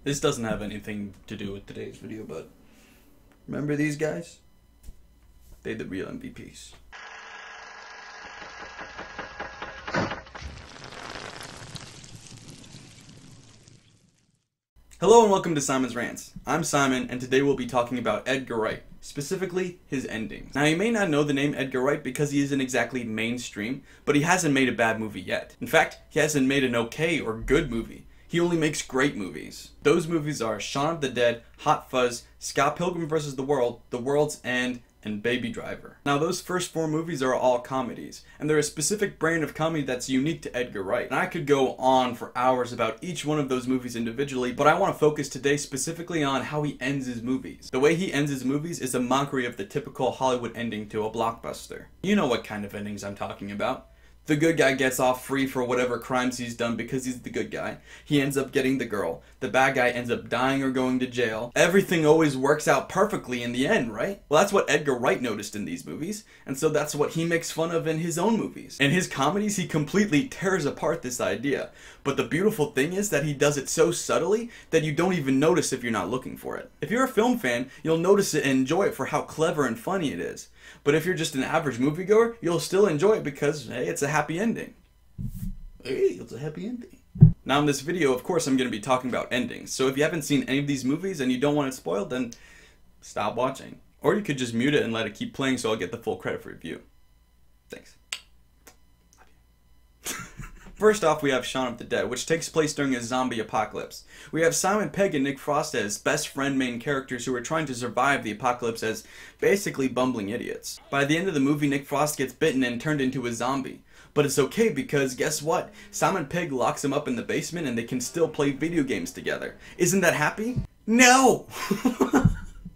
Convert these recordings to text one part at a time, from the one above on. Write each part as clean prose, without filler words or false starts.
This doesn't have anything to do with today's video, but remember these guys? They're the real MVPs. Hello and welcome to Simon's Rants. I'm Simon, and today we'll be talking about Edgar Wright, specifically his endings. Now, you may not know the name Edgar Wright because he isn't exactly mainstream, but he hasn't made a bad movie yet. In fact, he hasn't made an okay or good movie. He only makes great movies. Those movies are Shaun of the Dead, Hot Fuzz, Scott Pilgrim vs. the World, The World's End, and Baby Driver. Now, those first four movies are all comedies, and they're a specific brand of comedy that's unique to Edgar Wright. And I could go on for hours about each one of those movies individually, but I want to focus today specifically on how he ends his movies. The way he ends his movies is a mockery of the typical Hollywood ending to a blockbuster. You know what kind of endings I'm talking about. The good guy gets off free for whatever crimes he's done because he's the good guy. He ends up getting the girl. The bad guy ends up dying or going to jail. Everything always works out perfectly in the end, right? Well, that's what Edgar Wright noticed in these movies, and so that's what he makes fun of in his own movies. In his comedies, he completely tears apart this idea. But the beautiful thing is that he does it so subtly that you don't even notice if you're not looking for it. If you're a film fan, you'll notice it and enjoy it for how clever and funny it is. But if you're just an average moviegoer, you'll still enjoy it because, hey, it's a happy ending. Hey, it's a happy ending. Now in this video, of course, I'm going to be talking about endings. So if you haven't seen any of these movies and you don't want it spoiled, then stop watching. Or you could just mute it and let it keep playing so I'll get the full credit for review. Thanks. First off, we have Shaun of the Dead, which takes place during a zombie apocalypse. We have Simon Pegg and Nick Frost as best friend main characters who are trying to survive the apocalypse as basically bumbling idiots. By the end of the movie, Nick Frost gets bitten and turned into a zombie. But it's okay because guess what? Simon Pegg locks him up in the basement and they can still play video games together. Isn't that happy? No!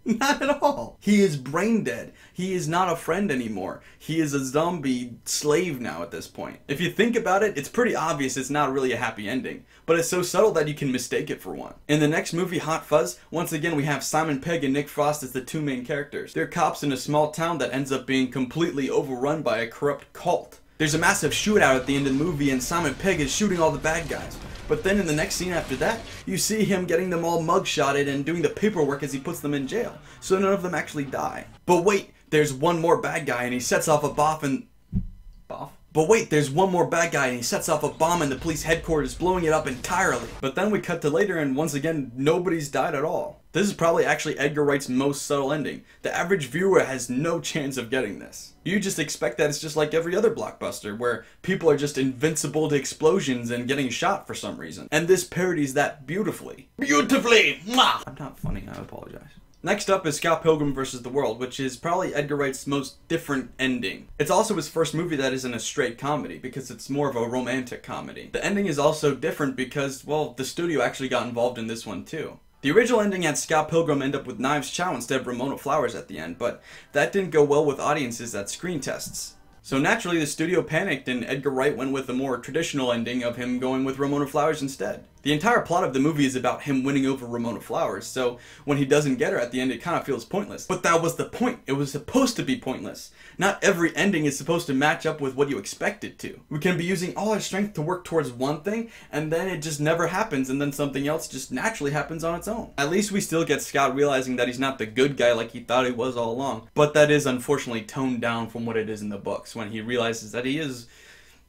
Not at all. He is brain dead. He is not a friend anymore. He is a zombie slave now at this point. If you think about it, it's pretty obvious it's not really a happy ending, but it's so subtle that you can mistake it for one. In the next movie, Hot Fuzz, once again we have Simon Pegg and Nick Frost as the two main characters. They're cops in a small town that ends up being completely overrun by a corrupt cult. There's a massive shootout at the end of the movie and Simon Pegg is shooting all the bad guys. But then in the next scene after that, you see him getting them all mugshotted and doing the paperwork as he puts them in jail. So none of them actually die. But wait, there's one more bad guy and he sets off a bomb in the police headquarters, blowing it up entirely. But then we cut to later and once again, nobody's died at all. This is probably actually Edgar Wright's most subtle ending. The average viewer has no chance of getting this. You just expect that it's just like every other blockbuster, where people are just invincible to explosions and getting shot for some reason. And this parodies that beautifully. Beautifully! Mwah! I'm not funny, I apologize. Next up is Scott Pilgrim vs. the World, which is probably Edgar Wright's most different ending. It's also his first movie that isn't a straight comedy, because it's more of a romantic comedy. The ending is also different because, well, the studio actually got involved in this one too. The original ending had Scott Pilgrim end up with Knives Chow instead of Ramona Flowers at the end, but that didn't go well with audiences at screen tests. So naturally the studio panicked and Edgar Wright went with a more traditional ending of him going with Ramona Flowers instead. The entire plot of the movie is about him winning over Ramona Flowers, so when he doesn't get her at the end it kind of feels pointless. But that was the point. It was supposed to be pointless. Not every ending is supposed to match up with what you expect it to. We can be using all our strength to work towards one thing, and then it just never happens, and then something else just naturally happens on its own. At least we still get Scott realizing that he's not the good guy like he thought he was all along. But that is unfortunately toned down from what it is in the books, when he realizes that he is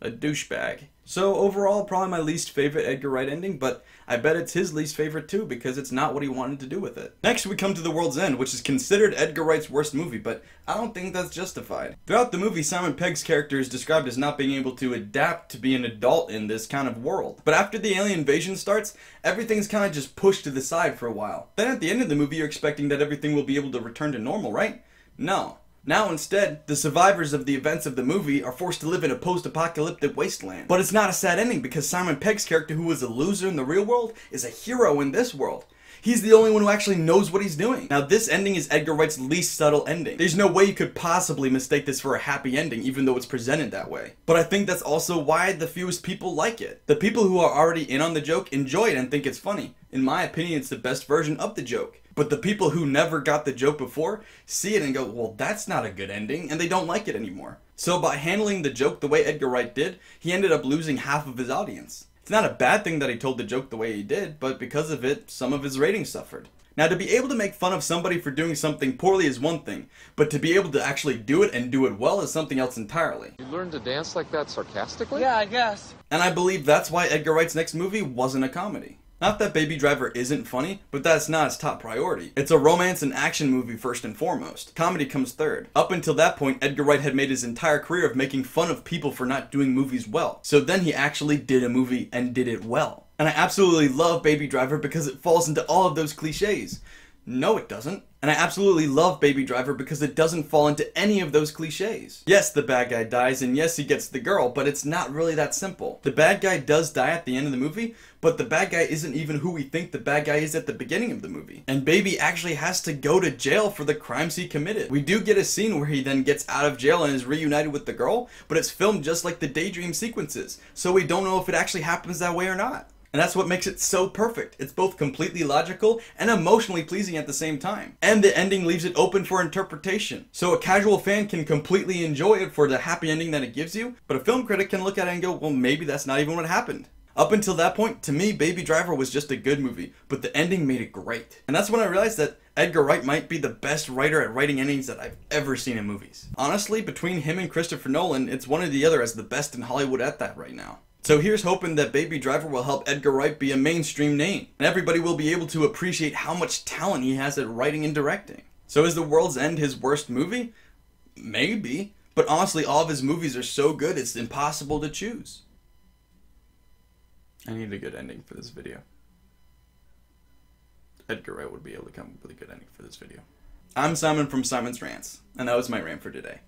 a douchebag. So overall, probably my least favorite Edgar Wright ending, but I bet it's his least favorite too because it's not what he wanted to do with it. Next we come to The World's End, which is considered Edgar Wright's worst movie, but I don't think that's justified. Throughout the movie, Simon Pegg's character is described as not being able to adapt to be an adult in this kind of world. But after the alien invasion starts, everything's kind of just pushed to the side for a while. Then at the end of the movie, you're expecting that everything will be able to return to normal, right? No. Now instead, the survivors of the events of the movie are forced to live in a post-apocalyptic wasteland. But it's not a sad ending because Simon Pegg's character, who was a loser in the real world, is a hero in this world. He's the only one who actually knows what he's doing. Now this ending is Edgar Wright's least subtle ending. There's no way you could possibly mistake this for a happy ending even though it's presented that way. But I think that's also why the fewest people like it. The people who are already in on the joke enjoy it and think it's funny. In my opinion, it's the best version of the joke. But the people who never got the joke before see it and go, well, that's not a good ending, and they don't like it anymore. So by handling the joke the way Edgar Wright did, he ended up losing half of his audience. It's not a bad thing that he told the joke the way he did, but because of it, some of his ratings suffered. Now, to be able to make fun of somebody for doing something poorly is one thing, but to be able to actually do it and do it well is something else entirely. You learned to dance like that sarcastically? Yeah, I guess. And I believe that's why Edgar Wright's next movie wasn't a comedy. Not that Baby Driver isn't funny, but that's not its top priority. It's a romance and action movie first and foremost. Comedy comes third. Up until that point, Edgar Wright had made his entire career of making fun of people for not doing movies well. So then he actually did a movie and did it well. And I absolutely love Baby Driver because it falls into all of those cliches. No, it doesn't. And I absolutely love Baby Driver because it doesn't fall into any of those cliches. Yes, the bad guy dies, and yes, he gets the girl, but it's not really that simple. The bad guy does die at the end of the movie, but the bad guy isn't even who we think the bad guy is at the beginning of the movie. And Baby actually has to go to jail for the crimes he committed. We do get a scene where he then gets out of jail and is reunited with the girl, but it's filmed just like the daydream sequences, so we don't know if it actually happens that way or not. And that's what makes it so perfect. It's both completely logical and emotionally pleasing at the same time. And the ending leaves it open for interpretation. So a casual fan can completely enjoy it for the happy ending that it gives you, but a film critic can look at it and go, well, maybe that's not even what happened. Up until that point, to me, Baby Driver was just a good movie, but the ending made it great. And that's when I realized that Edgar Wright might be the best writer at writing endings that I've ever seen in movies. Honestly, between him and Christopher Nolan, it's one or the other as the best in Hollywood at that right now. So here's hoping that Baby Driver will help Edgar Wright be a mainstream name, and everybody will be able to appreciate how much talent he has at writing and directing. So is The World's End his worst movie? Maybe, but honestly all of his movies are so good it's impossible to choose. I need a good ending for this video. Edgar Wright would be able to come up with a good ending for this video. I'm Simon from Simon's Rants, and that was my rant for today.